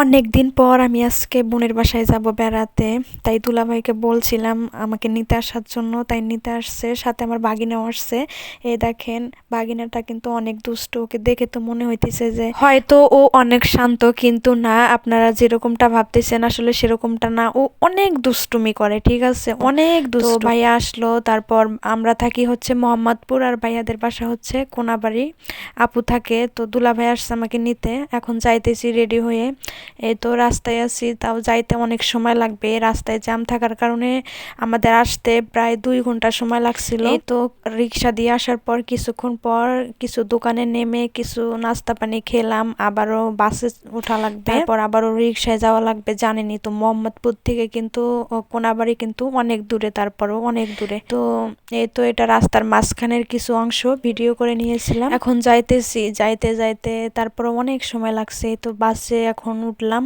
অনেক দিন পর আমি আজকে বোনের বাসায় যাব বেড়াতে। তাই দুলাভাইকে বলছিলাম আমাকে নিতে আসার জন্য, তাই নিতে আসছে। সাথে আমার বাগিনাও আসছে। এই দেখেন, বাগিনাটা কিন্তু অনেক দুষ্ট। ওকে দেখে তো মনে হইতেছে যে হয়তো ও অনেক শান্ত, কিন্তু না, আপনারা যেরকমটা ভাবতেছেন আসলে সেরকমটা না। ও অনেক দুষ্টুমি করে, ঠিক আছে, অনেক দুষ্ট। তো ভাইয়া আসলো, তারপর আমরা থাকি হচ্ছে মোহাম্মদপুর, আর ভাইয়াদের বাসা হচ্ছে কোনাবাড়ি। আপু থাকে, তো দুলাভাই আসছে আমাকে নিতে। এখন যাইতেছি রেডি হয়ে। এই তো রাস্তায় আছি, তাও যাইতে অনেক সময় লাগবে। রাস্তায় জ্যাম থাকার কারণে আমাদের আসতে প্রায় 2 ঘন্টা সময় লাগছিল। এই তো রিক্সা দিয়ে আসার পর কিছুক্ষণ পর কিছু দোকানে নেমে কিছু নাস্তা পানি খেলাম। আবারও বাসে ওঠা লাগবে, তারপর আবারও রিক্সায় যাওয়া লাগবে। জানেনই তো মোহাম্মদপুর থেকে কিন্তু কোনাবাড়ি কিন্তু অনেক দূরে, তারপরও অনেক দূরে। তো এই তো এটা রাস্তার মাঝখানের কিছু অংশ ভিডিও করে নিয়েছিলাম। এখন যাইতেছি, যাইতে যাইতে তারপর অনেক সময় লাগছে। তো বাসে এখন উঠলাম।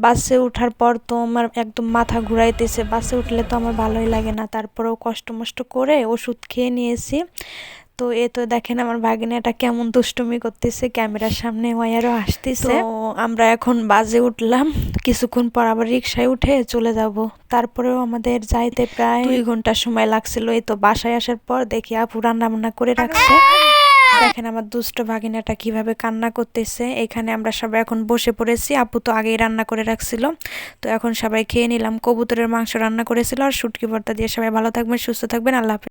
বাসে ওঠার পর তো আমার একদম মাথা ঘুরাইতেছে। বাসে উঠলে তো আমার ভালোই লাগে না, তারপরেও কষ্ট মষ্ট করে ওষুধ খেয়ে নিয়েছি। তো এ তো দেখেন আমার ভাগিনাটা কেমন দুষ্টুমি করতেছে, ক্যামেরার সামনে ওয়ারও আসতেছে। তো আমরা এখন বাসে উঠলাম, কিছুক্ষণ পর আবার রিক্সায় উঠে চলে যাব। তারপরেও আমাদের যাইতে প্রায় 2 ঘন্টা সময় লাগছিল। এই তো বাসায় আসার পর দেখি আপু রান্না বান্না করে রাখছে। দেখেন আমার দুষ্ট ভাগিনাটা কিভাবে কান্না করতেছে। এখানে আমরা সবাই এখন বসে পড়েছি। আপু তো আগেই রান্না করে রাখছিল। তো এখন সবাই খেয়ে নিলাম। কবুতরের মাংস রান্না করেছিল আর শুটকি ভর্তা দিয়ে। সবাই ভালো থাকবেন, সুস্থ থাকবেন, আল্লাহ হাফেজ।